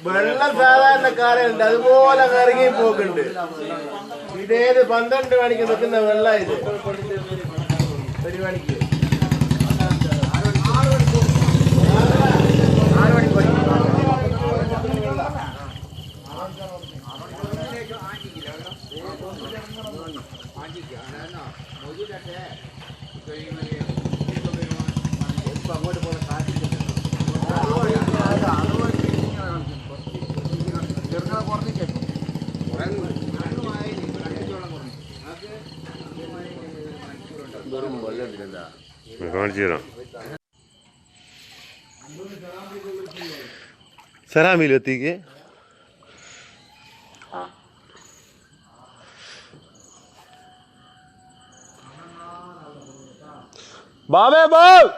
വെള്ളം സാധാരണക്കാരുണ്ട് അതുപോലെ കറങ്ങി പോക്കുണ്ട്. ഇതേത് 12 മണിക്ക് നിൽക്കുന്ന വെള്ളം ഇത് 1 മണിക്ക് 6 മണിക്ക് അങ്ങോട്ട് പോലെ കാണിച്ചു തരാം. സലാമിയിലെത്തിക്ക് ബാബേ ബാബ്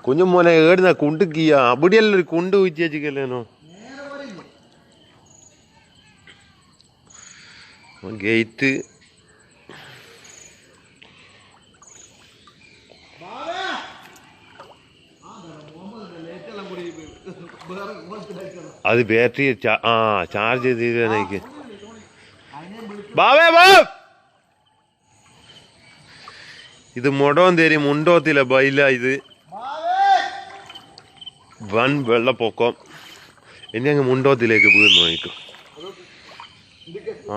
കുഞ്ഞുമോനെ ഏടുന്ന കുണ്ടുക്കിയ അവിടെയല്ല ഒരു കുണ്ട് കുറ്റിയച്ചിക്കല്ലേനോ ഗേറ്റ്. അത് ബാറ്ററി ചാർജ് ചെയ്ത് ബാബേ ബാബ് ഇത് മൊടോൻ തേരി മുണ്ടോത്തില്ല ബൈല. ഇത് വൻ വെള്ളപ്പൊക്കം ഇനി അങ്ങ് മുണ്ടോത്തിലേക്ക് വീർന്നു നോക്കും.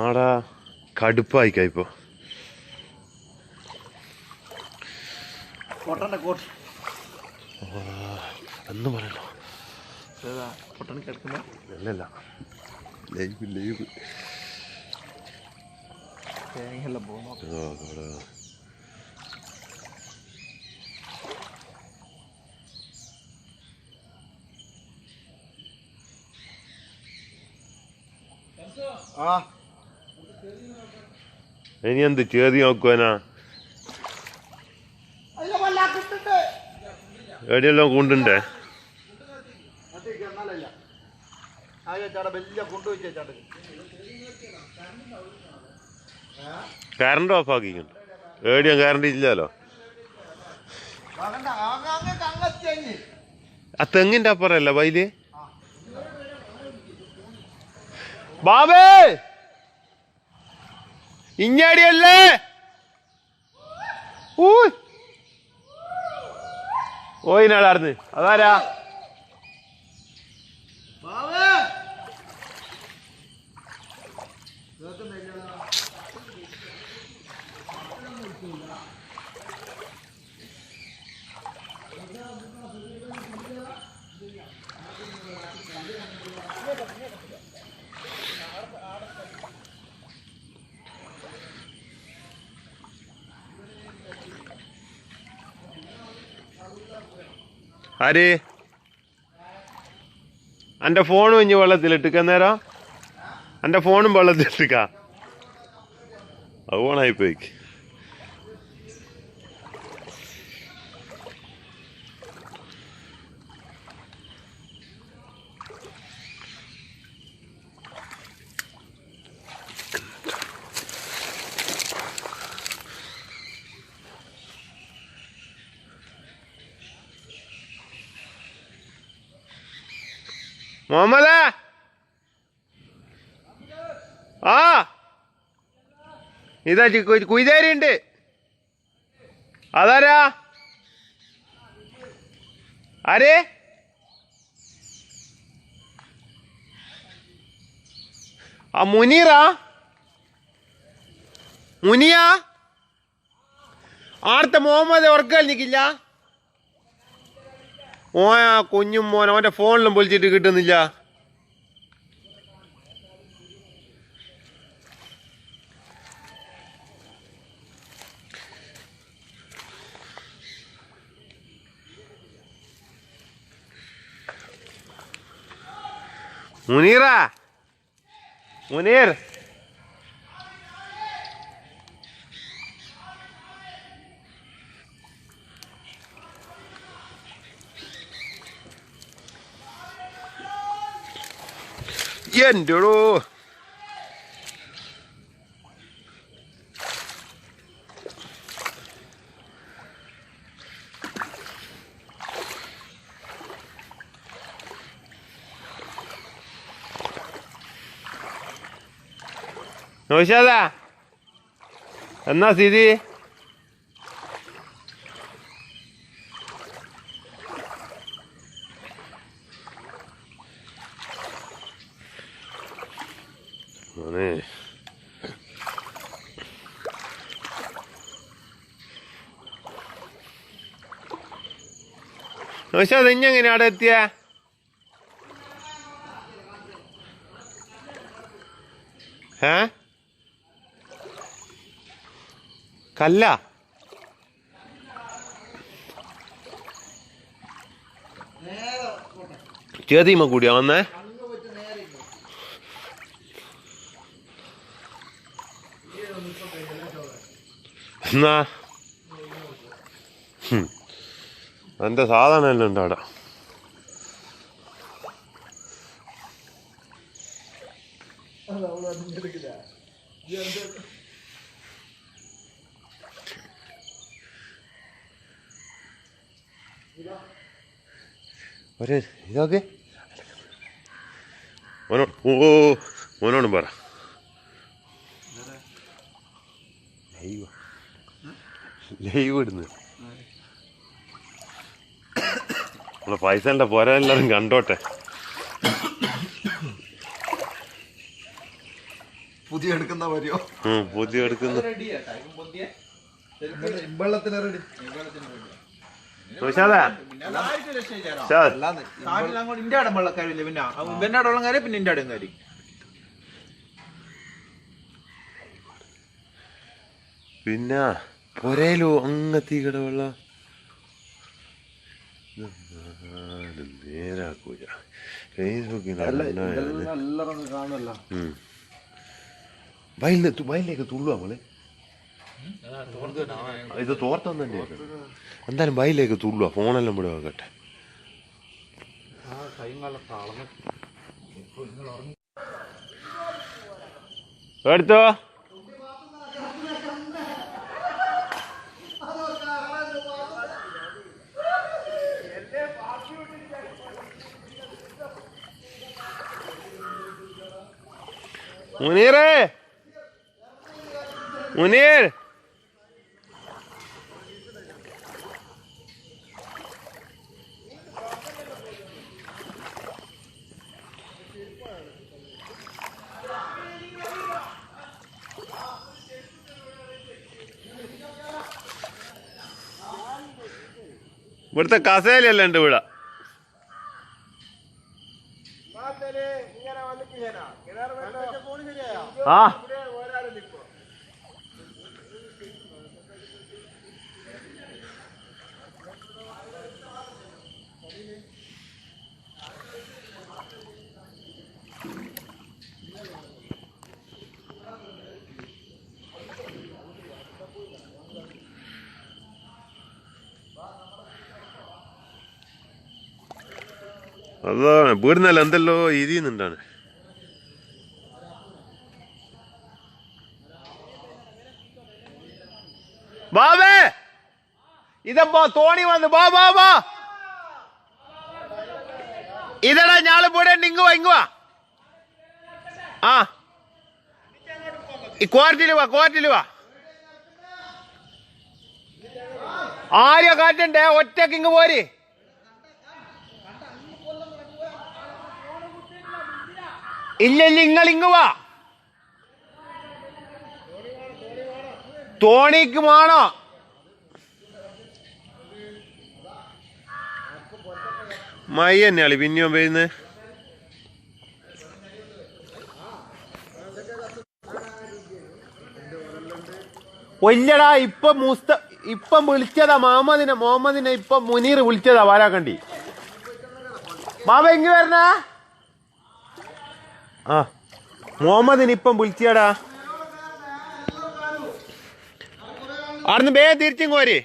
ആടാ കടുപ്പായിക്കായിപ്പോ. എന്ന് പറയണോ അല്ലല്ല ലൈവ് ലൈവ് ഇനി എന്ത് ചേതി നോക്കുവാനാ? എവിടെയെല്ലാം കൊണ്ടുണ്ടേ കറണ്ട് ഓഫ് ആക്കിക്കുന്നു. എവിടെയും കറണ്ട് ഇല്ലല്ലോ. ആ തെങ്ങിന്റെ അപ്പുറല്ല വൈല്. ബാബേ ഇഞ്ഞാടിയല്ലേ? ഓയിനാടാർന്ന് അതാരാ? ആര്? എൻ്റെ ഫോണും ഇഞ്ഞ് വെള്ളത്തിലിട്ടിക്ക നേരം. എൻ്റെ ഫോണും വെള്ളത്തിലിട്ടിക്ക. അത് ഓണായി പോയിക്ക്. മുഹമ്മദേ ആ ഇതാ കുയ്തേരി ഉണ്ട്. അതാരാ? ആര്? ആ മുനീറാ? മുനിയാ? ആർത്തെ മുഹമ്മദ് ഉറക്കൽ നിൽക്കില്ല. ഓയാ കുഞ്ഞും മോൻ അവൻ്റെ ഫോണിലും വിളിച്ചിട്ട് കിട്ടുന്നില്ല. മുനീറാ? മുനീർ എന്റെടോ നൗഷാദാ എന്നാ സ്ഥിതി? നൗഷാദ് ഇഞ്ഞെങ്ങനെ അവിടെ എത്തിയ? കല്ല ചേതിമ കൂടിയാ വന്നേ? എന്നാ എന്റെ സാധനം എല്ലാം ഉണ്ട് അവിടെ. ഒരു ഇതൊക്കെ മോനോടും പറ. ലൈവ് ഇടുന്നു നമ്മളെ പൈസന്റെ പോരാ എല്ലാരും കണ്ടോട്ടെ. പുതിയ എടുക്കുന്ന വരെയോ? പുതിയ എടുക്കുന്ന പിന്നെ പൊരയിലോ അങ്ങത്തീകട വെള്ളം നേരാക്കൂല. വയലിലേക്ക് തുള്ളുവാ നമ്മള്. ഇത് തോർത്തം തന്നെ എന്തായാലും വയലിലേക്ക് തുള്ളുവാ. ഫോണെല്ലാം ഇവിടെ വെക്കട്ടെ. എടുത്തോ മുനീറേ, മുനീർ ഇവിടുത്തെ കസേലയല്ല ഉണ്ട് ഇവിടെ. ആ അതാണ് വീടുന്നല്ല എന്തല്ലോ ഇതിന്നുണ്ടാണ്. ബാബേ ഇതപ്പോ തോണി വന്ന് ബാ ബാ ബാ ഇതടാ ഞാള് പോടേണ്ട ഇങ്ങുവാ. ആ കോർട്ടില് വാ. ആര്യ കാറ്റണ്ടേ ഒറ്റക്ക് ഇങ്ങ് പോര്. ഇല്ല ഇങ്ങളിങ്ങ് വാ. തോണിക്ക് വേണോ? മൈ തന്നെയാളി പിന്നെയോ പെയ്യുന്നത്. ഒല്ലടാ ഇപ്പം വിളിച്ചതാ മുഹമ്മദിനെ ഇപ്പൊ മുനീർ വിളിച്ചതാ വാരാക്കണ്ടി. ബാബ എങ്ങി വരണ? ആ മുഹമ്മദിന് ഇപ്പം വിളിച്ചടാ. അവിടുന്ന് വേഗം തിരിച്ചും കോരി.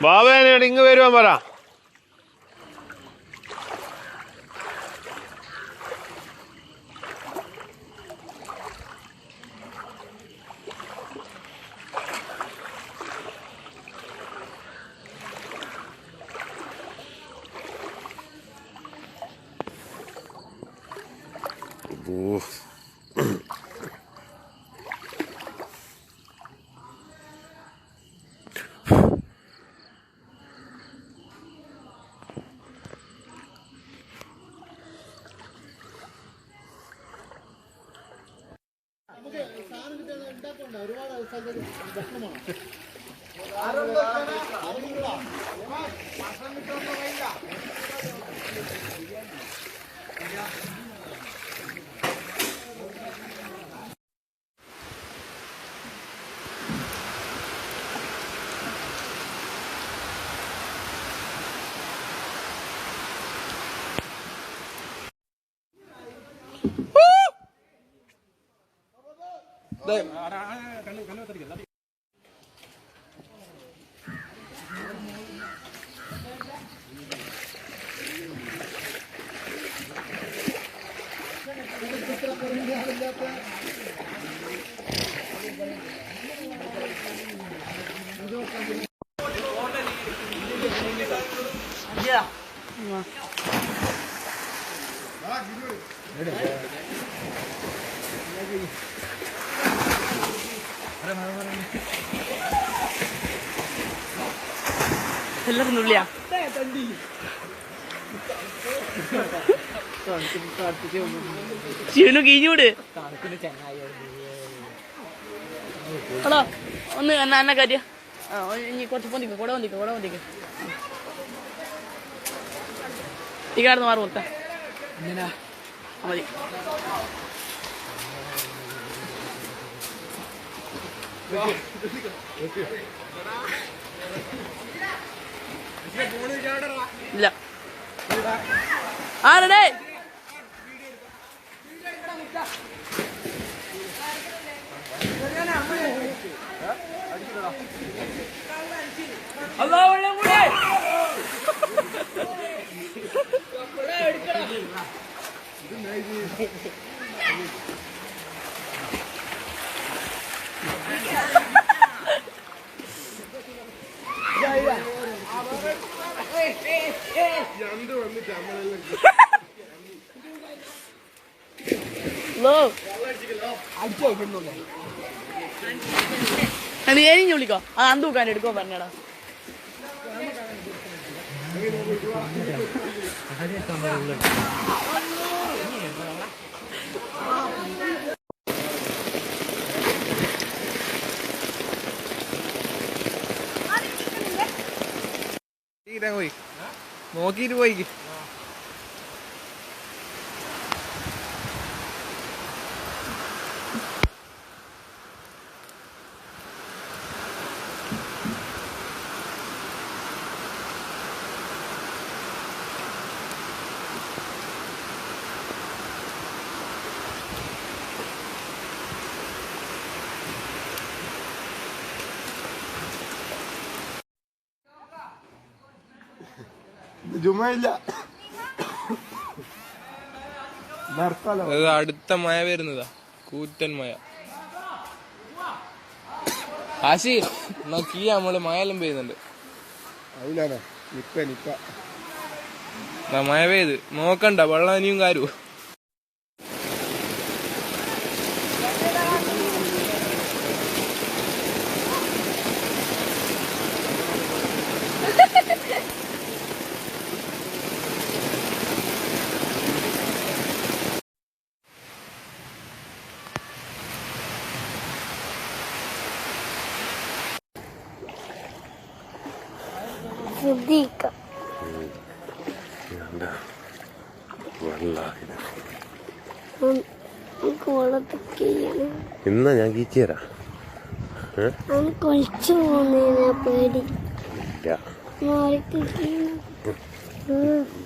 ബാബേനോട് ഇങ്ങ് വരുവാൻ പറ. എല്ലാരും നുള്ളിയാ ചീണു കീഞ്ഞൂട്. ഹലോ ഒന്ന് എന്നെ കാര്യ ഇനി കുറച്ച് പൊന്തിക്കും കൂടെ വന്നിക്കും ഈ കാർന്ന് മാറി മൊത്തം മതി. ഇല്ല ആരടേ അല്ലാ വെള്ളം കൂടെ നീ എരിഞ്ഞു വിളിക്കോ അത് അന്തൂക്കാൻ എടുക്കോ പറഞ്ഞടാ. നോക്കിട്ട് പോയിക്ക്. ജുമയില്ല അടുത്ത മഴ വരുന്നതാ, കൂറ്റൻ മഴ. ആശി നോക്കിയ നമ്മള് മഴയെല്ലാം പെയ്യുന്നുണ്ട്. മഴ പെയ്ത് നോക്കണ്ട, വെള്ളം ഇനിയും കാരു. ഇന്നാ ഞാൻ കീച്ചേരാ കൊളിച്ചു പോന്നേനാ പേടി.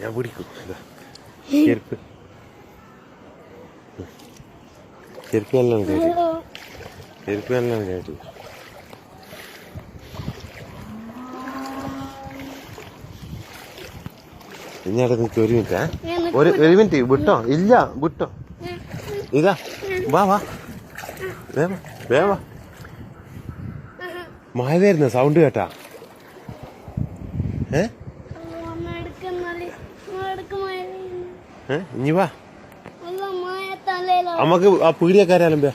ഞാൻ പിടിക്കും. ചെരുപ്പ് എല്ലാം കയറ്റി, ചെരുപ്പ് എല്ലാം കയറ്റി. ഇഞ്ഞാടെ നിൽക്ക് ഒരു മിനിറ്റ് ഒരു മിനിറ്റ് വിട്ടോ ഇല്ല വിട്ടോ ഇതാ വാ വാ വേവാ മഴ വരുന്ന സൗണ്ട് കേട്ടാ ഇനി വാ നമുക്ക് ആ പീടിയക്കാരാലമ്പ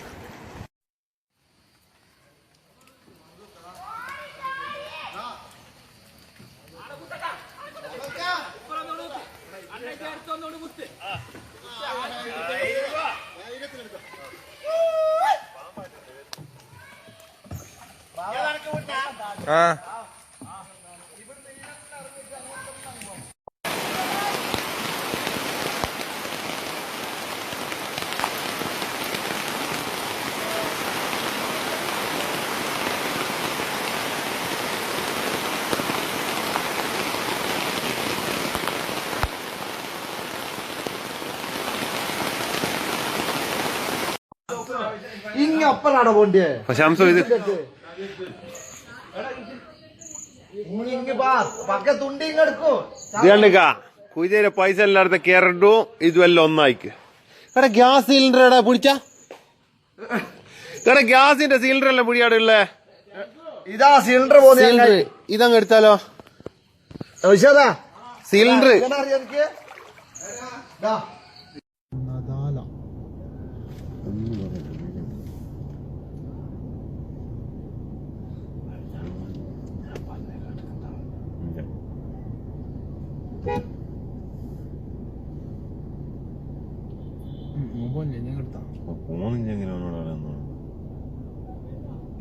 ആ ഇങ്ങ അപ്പനാണോ പോണ്ടേ ശംസു ഇത് ഇതാണ്ടിക്കാ കുതിര പൈസ എല്ലായിടത്തെ കേറട്ടും ഇതുമെല്ലാം ഒന്നായിക്ക് എടാ ഗ്യാസ് സിലിണ്ടർ എടാ പിടിച്ച എടാ ഗ്യാസിന്റെ സിലിണ്ടർ അല്ലേ പിടിയാടുള്ളേ ഇതാ സിലിണ്ടർ സിലിണ്ടർ ഇതങ്ങ് എടുത്താലോ സിലിണ്ടർ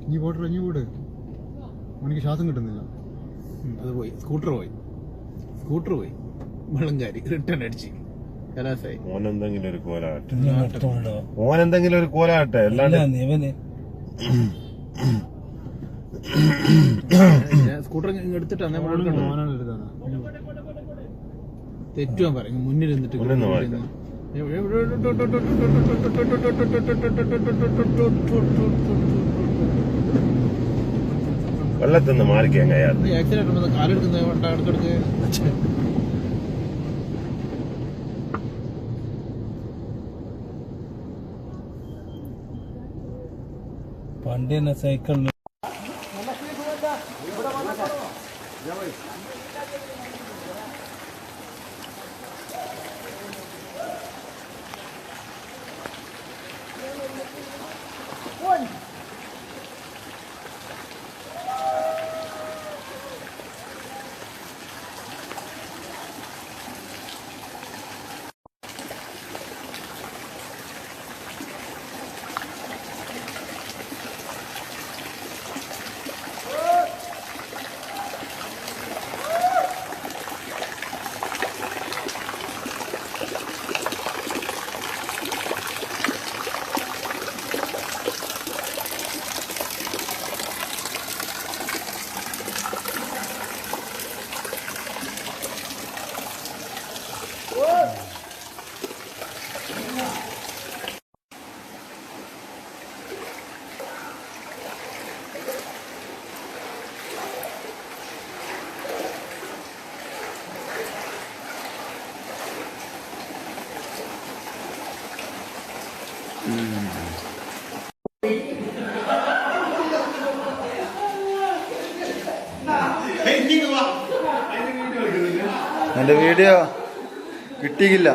ഇനി പോട്ടെ ഇനി പോട് എനിക്ക് ശ്വാസം കിട്ടുന്നില്ല. അത് പോയി സ്കൂട്ടർ പോയി വെള്ളംകാരി റിട്ടേൺ അടിച്ച് ഓനെന്തെങ്കിലും ഒരു കോലാട്ടെ അല്ലാണ്ട് സ്കൂട്ടർ എടുത്തിട്ട് തെറ്റുവാൻ പറയും മുന്നിൽ നിന്നിട്ട് വെള്ളത്തിന്ന് മാറിക്കാൻ കഴിയാതെ ആക്സിഡന്റ് കാലെടുക്കുന്ന ഇടക്കിടക്ക് പണ്ട് തന്നെ സൈക്കിളിൽ എന്റെ വീഡിയോ കിട്ടിയില്ല.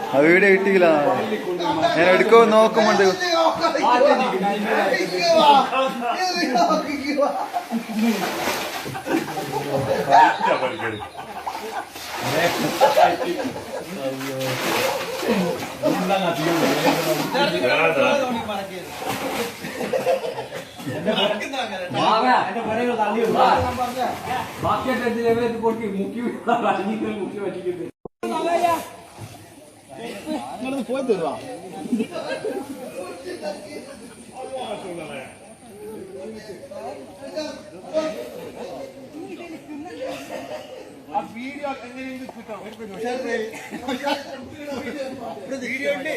ആ വീഡിയോ കിട്ടിയില്ല. ഞാൻ എടുക്കോ നോക്കുമ്പോണ്ട് പോയി തരുവാ. ആ വീഡിയോ എങ്ങനെയെങ്കിലും കിട്ടാം. വീഡിയോ ഉണ്ട്.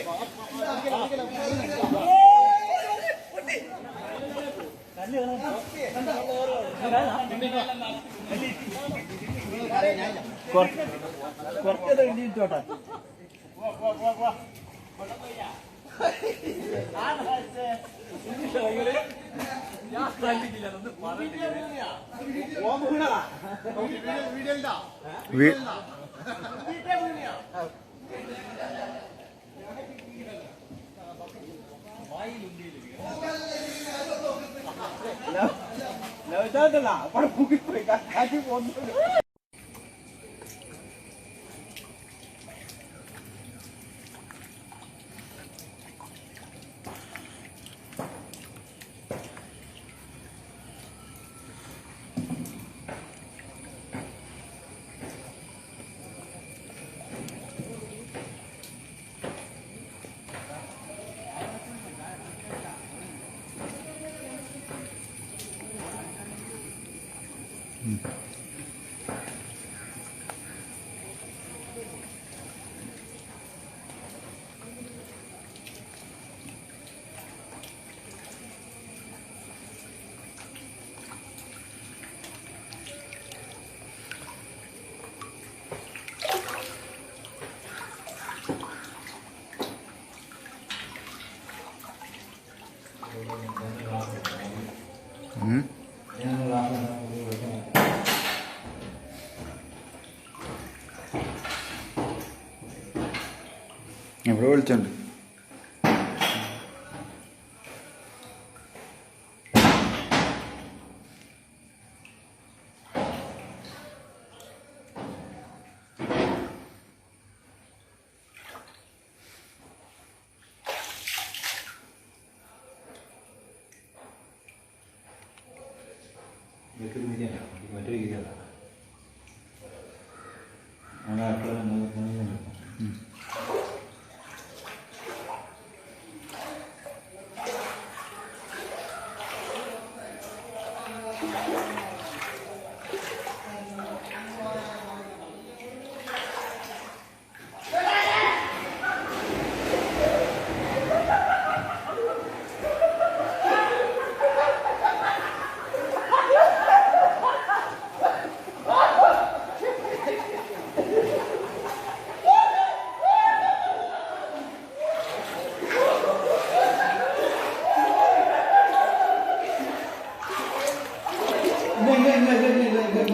എവിടെ വിളിച്ചുണ്ട്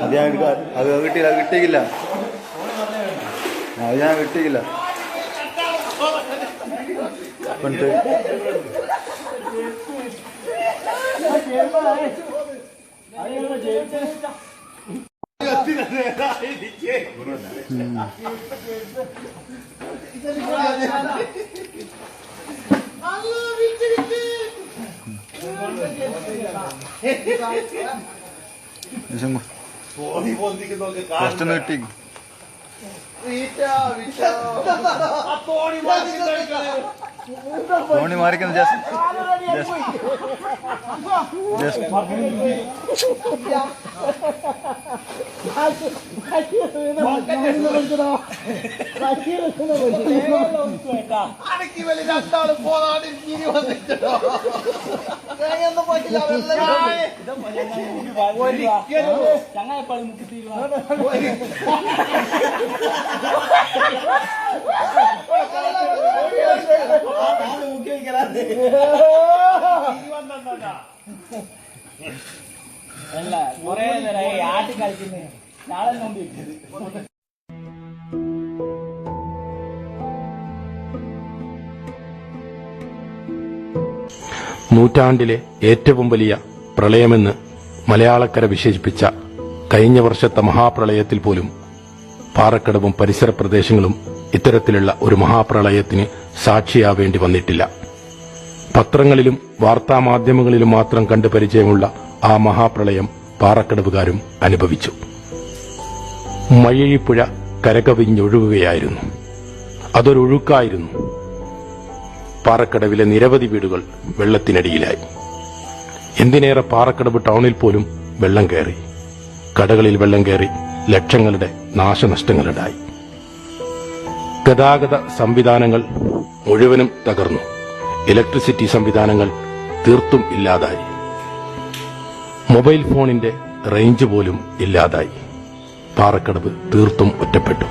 അത് ഞാൻ അത് കിട്ടിയില്ല കിട്ടിയില്ല അത് ഞാൻ കിട്ടിയില്ല എന്നിട്ട് ഫസ്റ്റ് കിട്ടി തോണി മാറിക്കുന്നു ചങ്ങായപ്പാളി മുക്കി തീരുമാനം അല്ല കൊറേ നേരമായി ആട്ടി കളിക്കുന്നേ നാളെ നോക്കിയത്. നൂറ്റാണ്ടിലെ ഏറ്റവും വലിയ പ്രളയമെന്ന് മലയാളക്കര വിശേഷിപ്പിച്ച കഴിഞ്ഞ വർഷത്തെ മഹാപ്രളയത്തിൽ പോലും പാറക്കടവും പരിസര പ്രദേശങ്ങളും ഇത്തരത്തിലുള്ള ഒരു മഹാപ്രളയത്തിന് സാക്ഷിയാവേണ്ടി വന്നിട്ടില്ല. പത്രങ്ങളിലും വാർത്താമാധ്യമങ്ങളിലും മാത്രം കണ്ടു പരിചയമുള്ള ആ മഹാപ്രളയം പാറക്കടവുകാരും അനുഭവിച്ചു. മയ്യഴിപ്പുഴ കരകവിഞ്ഞൊഴുകുകയായിരുന്നു. അതൊരൊഴുക്കായിരുന്നു. പാറക്കടവിലെ നിരവധി വീടുകൾ വെള്ളത്തിനടിയിലായി. എന്തിനേറെ പാറക്കടവ് ടൗണിൽ പോലും വെള്ളം കയറി. കടകളിൽ വെള്ളം കയറി ലക്ഷങ്ങളുടെ നാശനഷ്ടങ്ങളുണ്ടായി. ഗതാഗത സംവിധാനങ്ങൾ മുഴുവനും തകർന്നു. ഇലക്ട്രിസിറ്റി സംവിധാനങ്ങൾ തീർത്തും ഇല്ലാതായി. മൊബൈൽ ഫോണിന്റെ റേഞ്ച് പോലും ഇല്ലാതായി. പാറക്കടവ് തീർത്തും ഒറ്റപ്പെട്ടു.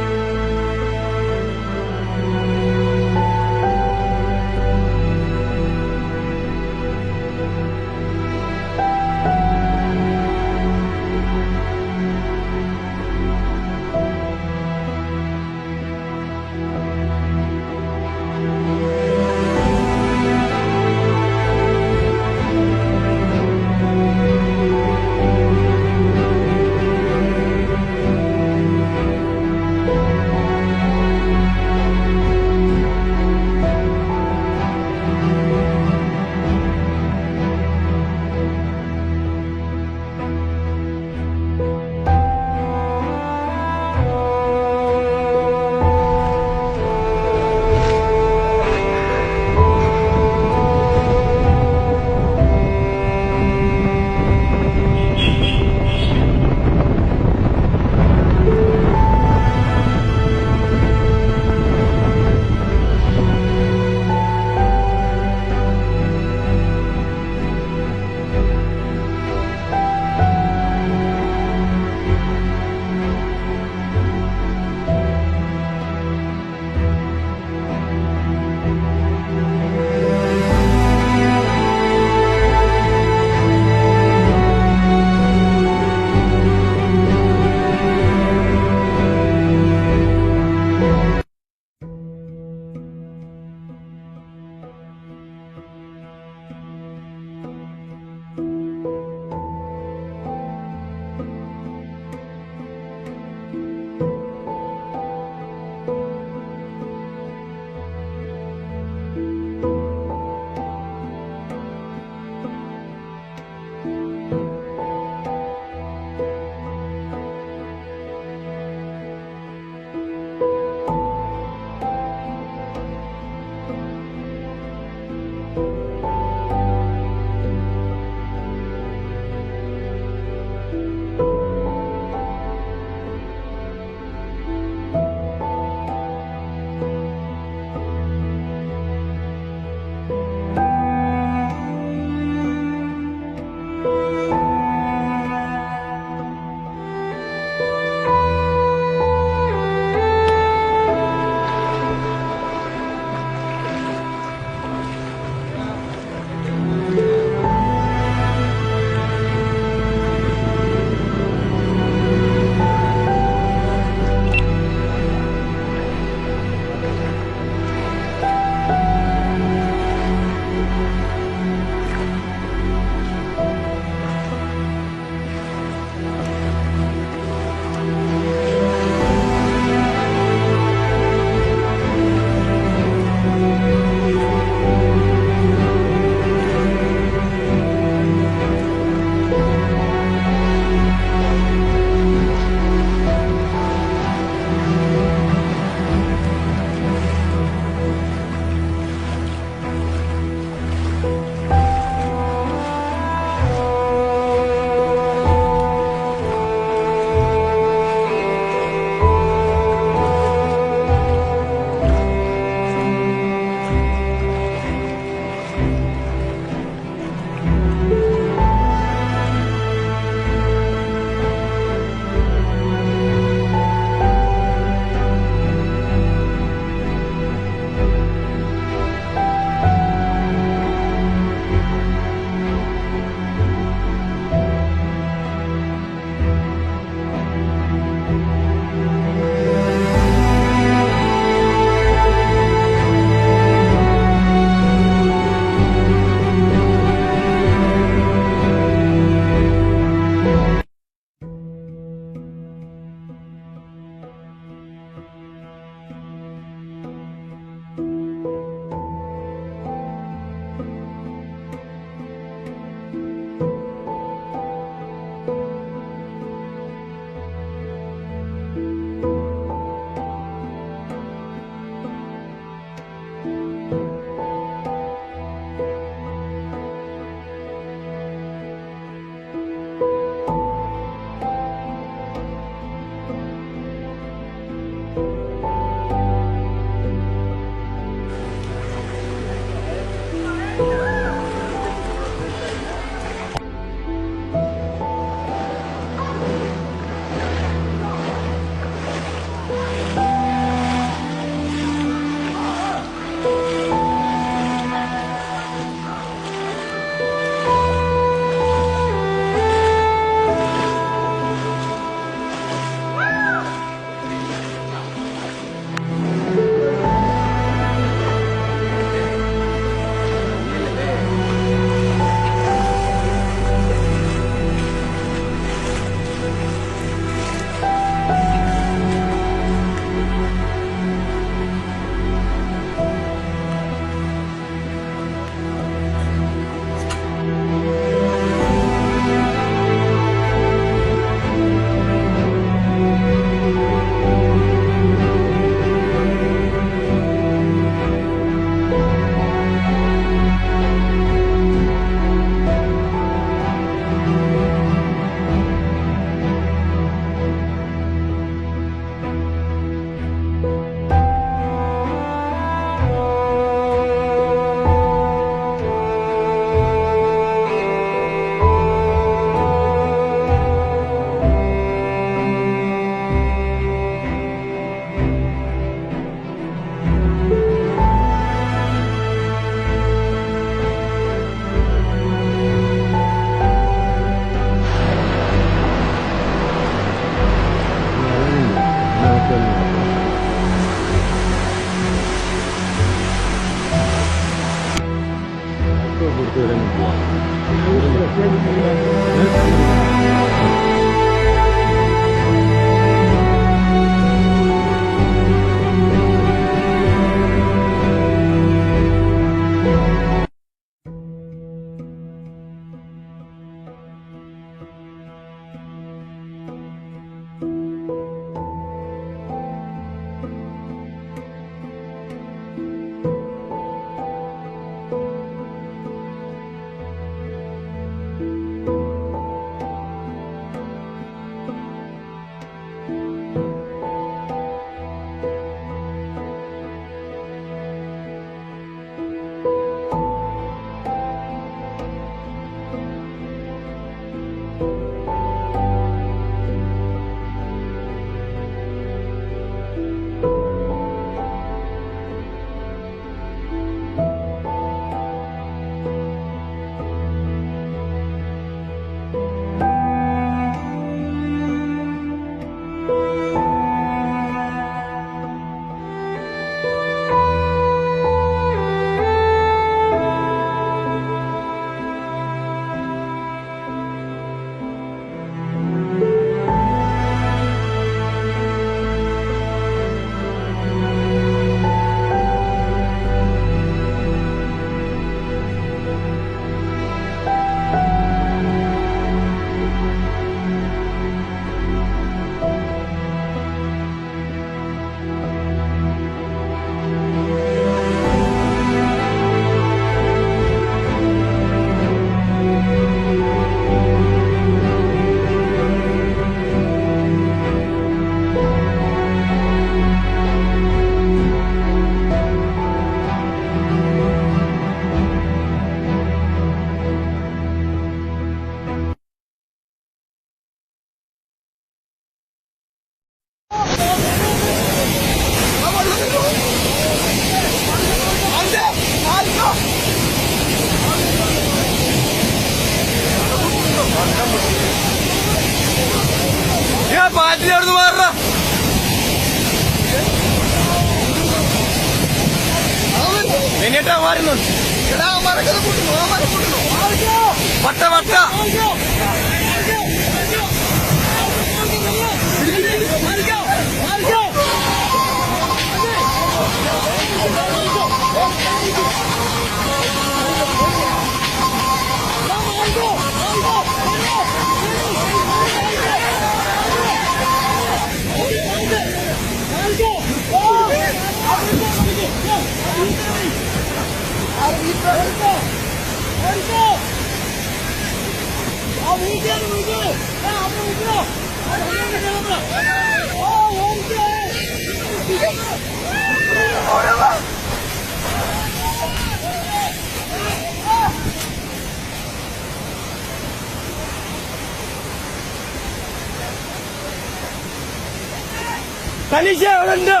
തനിഷ അവിടെ ഉണ്ടോ?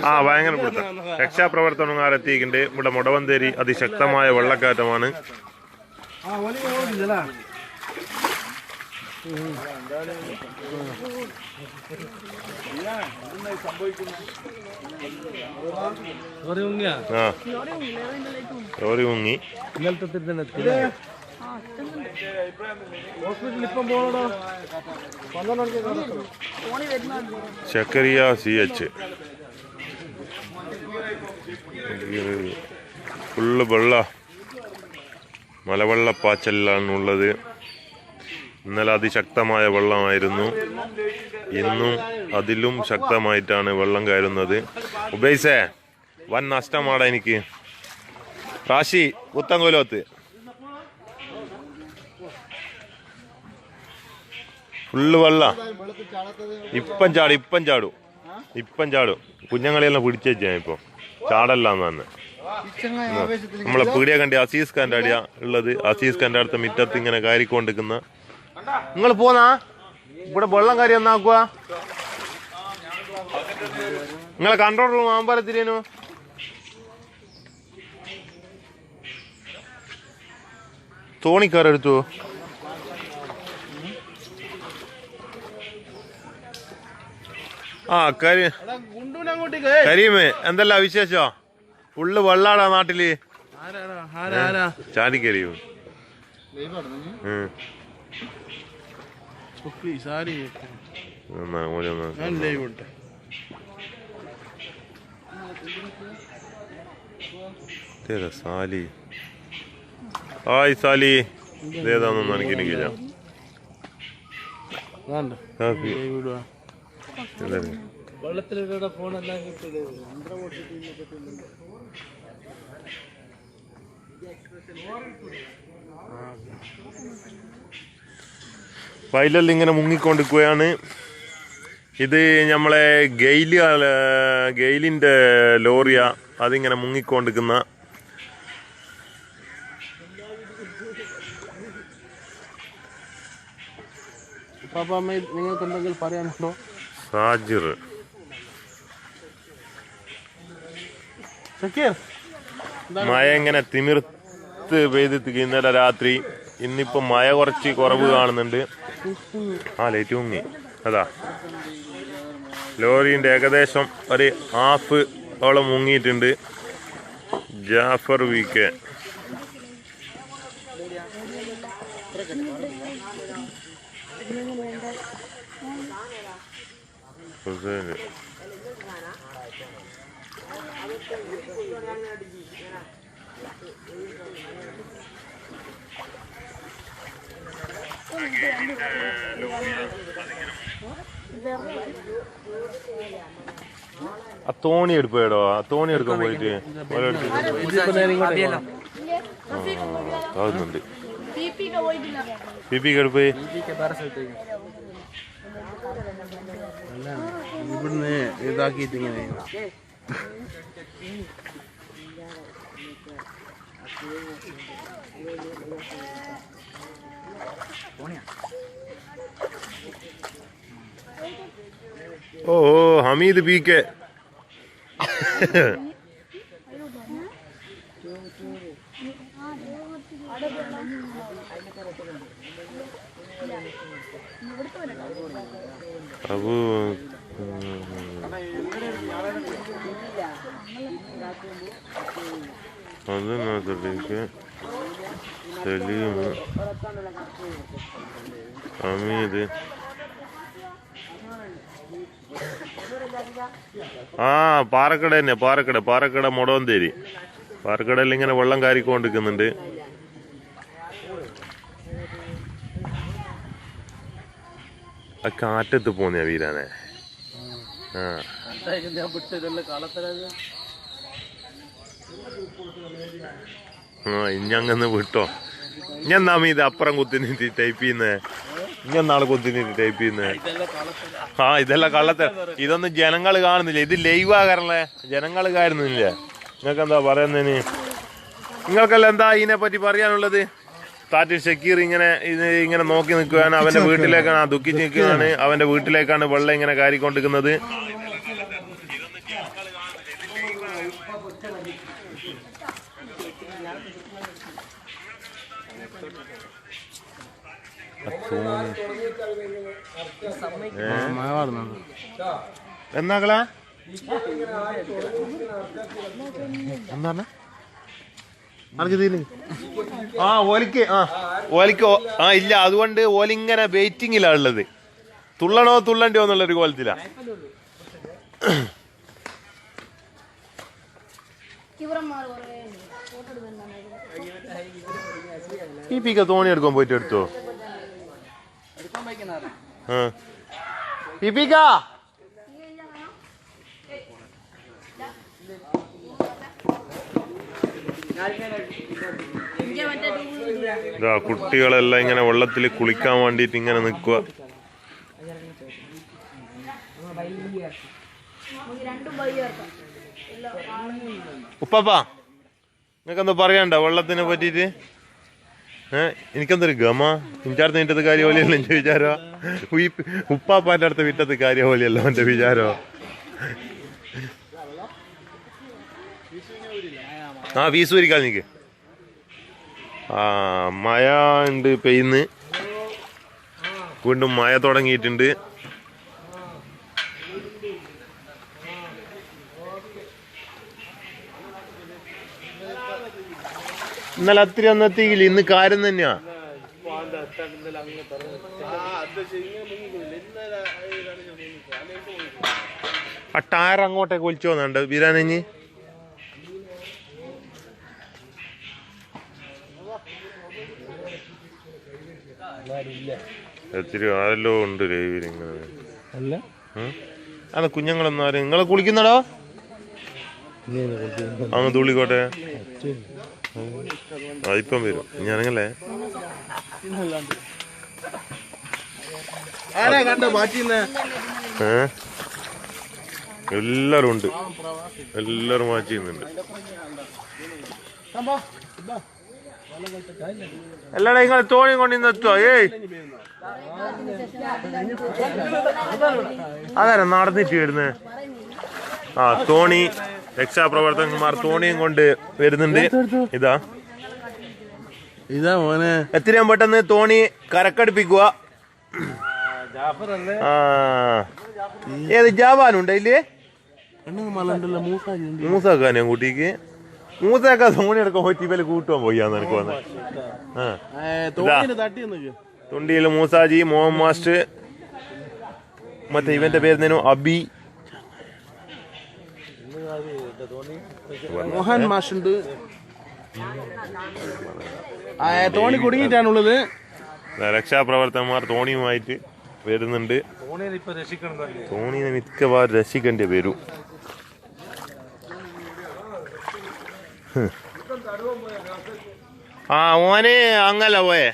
ആ ഭയങ്കര പിടുത്തം. രക്ഷാപ്രവർത്തനക്കാരെത്തിയിട്ടുണ്ട്. ഇവിടെ മുടവന്തേരി അതിശക്തമായ വെള്ളക്കാറ്റമാണ്. ലോറി മുങ്ങി. ചക്കരിയ CH ഫുള്ള് മലവെള്ളപ്പാച്ചലിലാണുള്ളത്. ഇന്നലെ അതിശക്തമായ വെള്ളമായിരുന്നു. ഇന്നും അതിലും ശക്തമായിട്ടാണ് വെള്ളം കയറുന്നത്. ഉബൈസേ വൻ നഷ്ടമാണ് എനിക്ക്. റാശി പുത്തൻകോലോത്ത് ഫുള്ള് വെള്ളം. ഇപ്പം ചാടും കുഞ്ഞങ്ങളെല്ലാം പിടിച്ചു വെച്ചാ ഇപ്പൊ ചാടല്ലാന്ന് തന്നെ. നമ്മളെ പീടിയ കണ്ടി അസീസ് ഖാന്റെ അടിയാ ഉള്ളത്. അസീസ് ഖാന്റെ അടുത്ത മിറ്റത്ത് ഇങ്ങനെ കാരിക്കൊണ്ടിരിക്കുന്ന. നിങ്ങൾ പോന്നാ ഇവിടെ വെള്ളം കാര്യം എന്നാക്കുക. നിങ്ങളെ കൺട്രോൾ റൂം ആകുമ്പോഴത്തിനു തോണിക്കാരെടുത്തു. ആ കരീമ് എന്തല്ല വിശേഷോ? ഫുള്ള് വെള്ളാടാ നാട്ടില്. ചാടിക്കരീം സാലി. ഹായ് സാലി, ഇതേതാണെന്ന് എനിക്കില്ല. വയലെല്ലാം ഇങ്ങനെ മുങ്ങിക്കൊണ്ടിരിക്കുകയാണ്. ഇത് നമ്മളെ ഗെയിലിന്റെ ലോറിയാ, അതിങ്ങനെ മുങ്ങിക്കൊണ്ടിരിക്കുന്ന. നിങ്ങൾക്ക് എന്തെങ്കിലും പറയാനുണ്ടോ? സാജിർ മഴ ഇങ്ങനെ തിമിർത്ത് പെയ്ത് ഇന്നലെ രാത്രി. ഇന്നിപ്പോ മഴ കുറച്ച് കുറവ് കാണുന്നുണ്ട്. ആ ലൈറ്റ് മുങ്ങി. അതാ ലോറിന്റെ ഏകദേശം ഒരു ഹാഫ് ഓളം മുങ്ങിയിട്ടുണ്ട്. ജാഫർ VK ആ തോണി എടുപ്പോടോ. ആ തോണി എടുക്കാൻ പോയിട്ട് ആവുന്നുണ്ട്. പിപിക്ക് എടുപ്പോയി ഇവിടുന്ന് ഇതാക്കിയിട്ട് ഇങ്ങനെ ഓ ഹമീദ് PK അബു അതിനകത്തേക്ക് സലീം ഹമീദ്. ആ പാറക്കട തന്നെ, പാറക്കട മൊടവന്തേരി. പാറക്കടയിൽ ഇങ്ങനെ വെള്ളം കാരിക്കൊണ്ടിരിക്കുന്നുണ്ട്. ആ കാറ്റത്ത് പോന്നെയാ വീരാനെ. ഇഞ്ഞങ്ങന്ന് വിട്ടോ. ഞാൻ ഇത് അപ്പുറം കുത്തിനിട്ട് ടൈപ്പ് ചെയ്യുന്നേ. ഞാൻ നാളെ കുത്തിനിട്ട് ടൈപ്പ് ചെയ്യുന്നേ. ആ ഇതെല്ലാം കള്ളത്തെ. ഇതൊന്നും ജനങ്ങൾ കാണുന്നില്ല. ഇത് ലൈവാകാരല്ലേ, ജനങ്ങൾ കാണുന്നില്ല. നിങ്ങൾക്ക് എന്താ പറയുന്നതിന്? നിങ്ങൾക്കെല്ലാം എന്താ ഇതിനെ പറ്റി പറയാനുള്ളത്? താറ്റിൽ ഷക്കീർ ഇങ്ങനെ നോക്കി നിൽക്കുകയാണ്. അവന്റെ വീട്ടിലേക്കാണ് ദുഃഖിച്ച് നിൽക്കുകയാണ്. അവന്റെ വീട്ടിലേക്കാണ് വെള്ളം ഇങ്ങനെ കാരിക്കൊണ്ടിരിക്കുന്നത്. എന്നാക്കളാ എന്താണ് ഓലിക്ക് ഇല്ല. അതുകൊണ്ട് ഓലിങ്ങനെ വെയിറ്റിങ്ങിലാ ഉള്ളത്. തുള്ളണോ തുള്ളണ്ടോ എന്നുള്ളൊരു കോലത്തിലാ. PPക്ക് തോണി എടുക്കാൻ പോയിട്ട് എടുത്തോ? PPക്ക ഇതാ കുട്ടികളെല്ലാം ഇങ്ങനെ വെള്ളത്തിൽ കുളിക്കാൻ വേണ്ടിട്ട് ഇങ്ങനെ നിക്കുക. ഉപ്പാ നിങ്ങൾക്കെന്താ പറയാണ്ടോ വെള്ളത്തിനെ പറ്റിയിട്ട്? എനിക്കെന്തൊരു ഗമ. ഇഞ്ചാടുത്ത് വിറ്റത് കാര്യം പോലെയല്ലോ എന്റെ വിചാരോ. ഉപ്പാപ്പാന്റെ അടുത്ത് വിറ്റത് കാര്യം പോലെയല്ലോ എന്റെ വിചാരോ. ആ വീസൂരിക്കാൽ നിക്ക്. മഴ ഉണ്ട് പെയ്യുന്ന്. വീണ്ടും മഴ തുടങ്ങിയിട്ടുണ്ട്. ഇന്നലെ അത്തിരി ഒന്നും എത്തിയില്ല. ഇന്ന് കാര്യം തന്നെയാ. ആ ടയർ അങ്ങോട്ടേക്ക് ഒലിച്ചു വന്നുണ്ട് വീരാനഞ്ഞ്. എത്തിരി ആരല്ലോ ഉണ്ട് ഇങ്ങനെ. അതെ കുഞ്ഞുങ്ങളൊന്നും ആരും നിങ്ങളെ കുളിക്കുന്നടോ അങ്ങ് തുള്ളിക്കോട്ടെ. അതിപ്പം വരും ഞാനല്ലേ. എല്ലാരും ഉണ്ട്. എല്ലാരും വാച്ച് ചെയ്യുന്നുണ്ട്. എല്ലാരും നിങ്ങൾ തോണിയും കൊണ്ടിന്ന് എത്തുവോ? അതാരാ നടന്നിട്ട് വരുന്നത്? ആ തോണി രക്ഷാപ്രവർത്തകന്മാർ തോണിയും കൊണ്ട് വരുന്നുണ്ട്. ഇതാ മോനെ എത്രയും പെട്ടെന്ന് തോണി കരക്കടുപ്പിക്കുക. ഏത് ജാവാനുണ്ട് അതില്? മൂസാക്കാനെ കൂട്ടിക്ക്. മൂസാക്ക തോണി എടുക്കാൻ പറ്റി ഇവര് കൂട്ടുവാൻ പോയാന്ന് എനിക്ക് വന്നെ. തുണ്ടിയിൽ മൂസാജി, മോഹൻ മാസ്റ്റർ, മറ്റേ ഇവന്റെ പേര് അബി, മോഹൻ മാഷുണ്ട്. തോണി കുടുങ്ങിട്ടാണുള്ളത്. രക്ഷാപ്രവർത്തകന്മാർ തോണിയുമായിട്ട് വരുന്നുണ്ട്. തോണിനെ മിക്കവാറും രക്ഷിക്കേണ്ടി വരും. ആ ഓനെ അങ്ങല്ല പോയേ.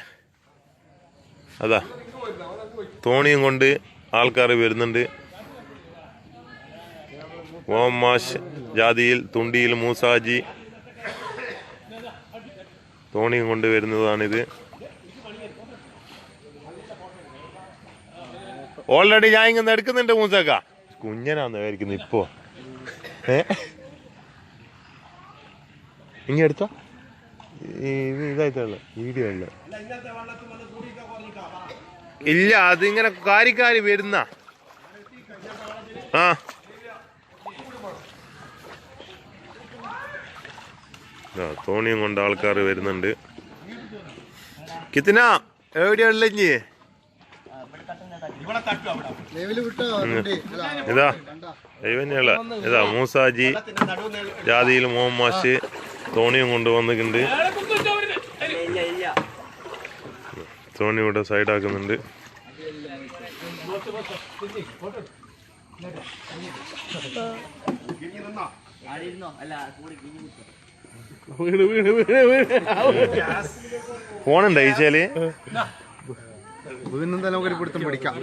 അതാ തോണിയും കൊണ്ട് ആൾക്കാർ വരുന്നുണ്ട്. മോഹമ്മാഷ് ജാതിയിൽ, തുണ്ടിയിൽ മൂസാജി തോണിയും കൊണ്ട് വരുന്നതാണിത്. ഓൾറെഡി ഞാൻ ഇങ്ങനെ എടുക്കുന്നുണ്ട് മൂസാക്ക. കുഞ്ഞനാന്ന് വിചാരിക്കുന്നു ഇപ്പോ. ഇനി എടുത്തോ. ഇതായിട്ടുള്ള വീഡിയോ അല്ല. ഇല്ല അതിങ്ങനെ കാരി വരുന്ന. ആ തോണിയും കൊണ്ട് ആൾക്കാർ വരുന്നുണ്ട്. കിത്തന എവിടെയുള്ള ഇതാ ദൈവന്യുള്ള ഇതാ മൂസാജി ജാതിയിൽ മോഹമ്മാഷ് തോണിയും കൊണ്ട് വന്നിട്ടുണ്ട്. തോണി ഇവിടെ സൈഡാക്കുന്നുണ്ട്. ഫോണുണ്ടോ ഈശാല്? പിടുത്തം പിടിക്കാം.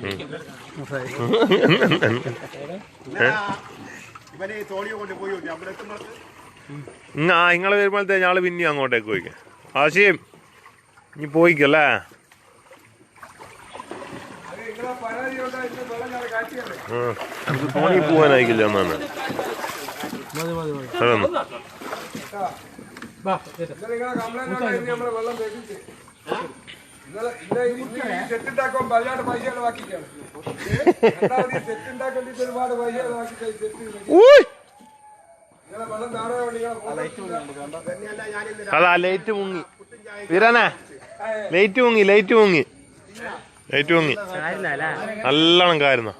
നിങ്ങള് വരുമ്പോഴത്തെ ഞാള് പിന്നെയും അങ്ങോട്ടേക്ക് പോയിക്കാം. ആശയം ഇനി പോയിക്കല്ലേ. നമുക്ക് തോണി പോവാനായിക്കില്ല എന്നാണ്. അതൊന്നും അതാ ലൈറ്റ് മുങ്ങി വീരാനെ. ലൈറ്റ് മുങ്ങി നല്ലോണം കാരുന്ന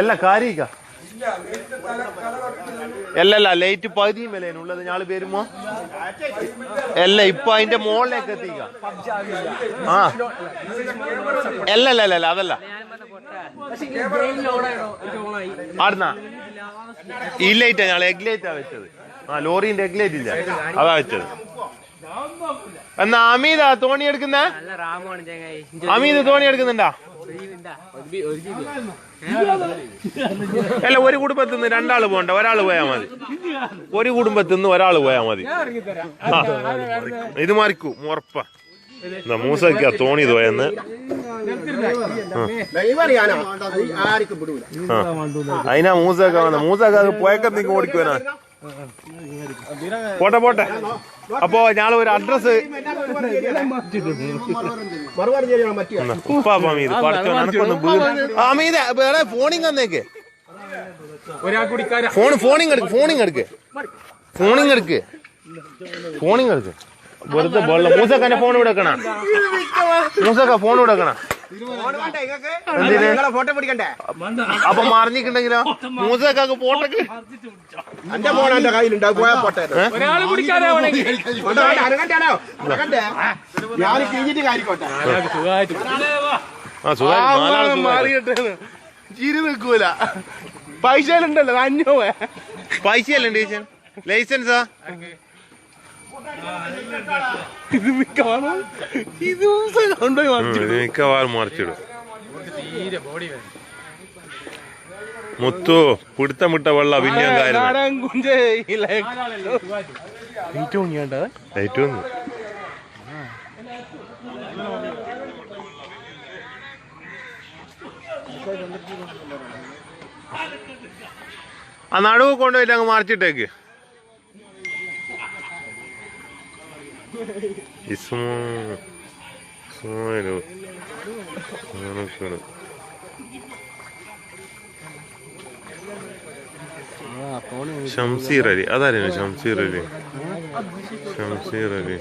എല്ലാ കാര്യ അല്ലല്ല ലൈറ്റ് പകുതിയും വിലനുള്ളത് ഞാള് വരുമ്പോ അല്ല ഇപ്പൊ അതിന്റെ മുകളിലേക്ക് എത്തിക്ക. ആ അല്ലല്ല അതല്ല ആടുന്ന ഈ ലൈറ്റാ ഞങ്ങൾ എഗ് ലൈറ്റാ വെച്ചത്. ആ ലോറിന്റെ എഗ് ലൈറ്റ് ഇല്ല അതാ വെച്ചത്. എന്നാ അമീദാ തോണി എടുക്കുന്ന? അമീദ് തോണി എടുക്കുന്നുണ്ടാ? അല്ല, ഒരു കുടുംബത്തിൽ നിന്ന് 2 ആള് പോകണ്ട, ഒരാള് പോയാ മതി. ഒരു കുടുംബത്തിൽ നിന്ന് ഒരാള് പോയാ മതി. ഇത് മാറിക്കൂ ഉറപ്പാ. മൂസക്കാ തോണി തോയെന്ന്. അതിനാ മൂസക്ക വന്ന. മൂസക്ക പോയക്കത്തേക്ക് ഓടിക്കുവാനാ. പോട്ടെ പോട്ടെ. അപ്പോ ഞാളെ ഒരു അഡ്രസ് ഫോണിങ് തന്നേക്ക്. ഫോണിങ് എടുക്ക്. വെറുതെ മൂസക്കാന്റെ ഫോൺ വിടക്കണ. മൂസക്ക ഫോൺ വിടക്കണ. അപ്പൊ മറിഞ്ഞിട്ടുണ്ടെങ്കിലോ മൂസക്കാക്ക് പോട്ടക്ക് നിൽക്കൂല. പൈസയിലുണ്ടല്ലോ 500 പൈസയല്ലേ ലൈസൻസാ? ഇത് മിക്കവാറും മറിച്ചിടും. മുത്തു പിടുത്തമിട്ട വെള്ള പിന്നെയും കാര്യം. ആ നടുവ് കൊണ്ടുപോയിട്ട് അങ്ങ് മറിച്ചിട്ടേക്ക്. ഷംസീർ അലി, അതായിരുന്നു ഷംസീർ അലി. ഷംസീർ അലി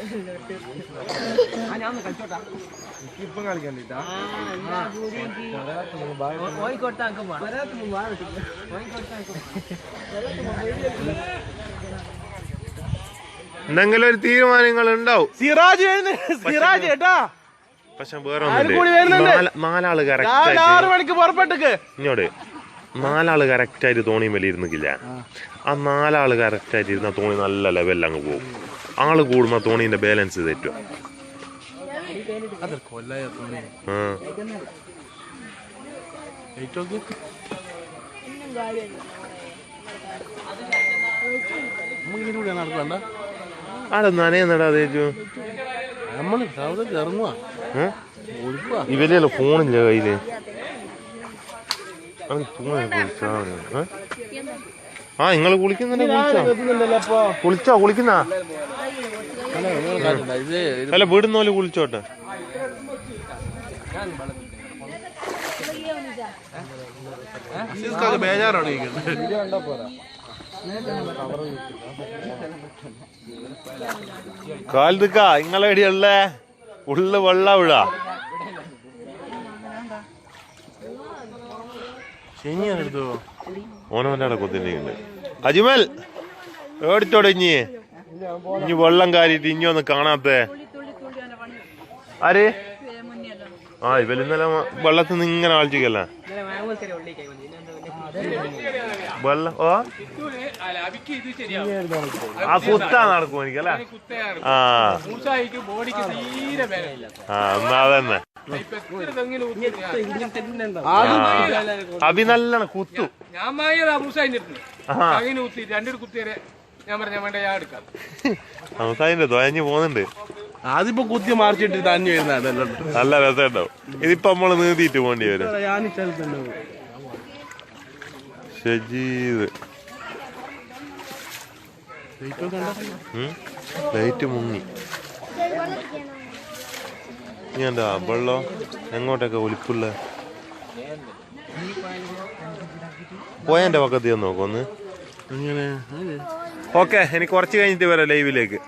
എന്തെങ്കിലും ഒരു തീരുമാനങ്ങൾ ഉണ്ടാവും. സിറാജ് ഏട്ടാ. പക്ഷെ വേറെ 4 കറക്റ്റ് 6 മണിക്ക് പുറപ്പെട്ടേക്ക്. ഇങ്ങോട്ട് 4 കറക്റ്റ് ആയിട്ട് തോണി മേലെ ഇരുന്നിക്കില്ല. ആ 4 കറക്റ്റ് ആയിട്ട് ഇരുന്ന തോണി നല്ല ലെവലിൽ അങ്ങ് പോകും. ആള് കൂടുമ്പോ തോണീന്റെ ബാലൻസ് തെറ്റും. ആടെ നനയെന്നടാ തേച്ചു. ഇവരെയല്ലോ ഫോണില്ല കയ്യില്. ആ നിങ്ങള് കുളിക്കുന്നുണ്ടോ? കുളിക്കുന്ന അല്ല വീടുന്നോല് കുളിച്ചോട്ടെ. ബേജാറാണ്. കാൽക്കാ നിങ്ങളെ എടിയല്ലേ ഉള്ളു വെള്ള വിഴ ശനിയാണെടുത്തോ ഓനോന്റെ കൊത്തിട്ടുണ്ട്. അജ്മൽ ഏടിച്ചോടെ ഇനി വെള്ളം കാരിട്ട് ഇനി ഒന്ന് കാണാത്തെ ആര്? ആ ഇവല് ഇന്നലെ വെള്ളത്തിൽ നിന്ന് ഇങ്ങനെ ആൾച്ചിക്കല്ല വെള്ളം. ഓ ആ കുത്താ നടക്കും എനിക്കല്ലേ. ആ എന്നാ അതന്നെ. അഭി നല്ലോണം കുത്തു. ഹംസായിന്റെ ദ്വയഞ്ഞു പോകുന്നുണ്ട്. അതിപ്പോ കുത്തി മറിച്ചിട്ട് തന്നെ നല്ല രസമുണ്ടാവും. ഇതിപ്പോ നമ്മള് നീന്തിയിട്ട് പോകേണ്ടി വരും. ഷജീദ് ലൈറ്റ് മുങ്ങി. നീ എന്താ വെള്ളം എങ്ങോട്ടൊക്കെ ഒലിപ്പുള്ള പോയന്റെ പക്കത്ത് നോക്കൊന്ന്. ഓക്കെ, എനിക്ക് കുറച്ച് കഴിഞ്ഞിട്ട് വരാം ലൈവിലേക്ക്.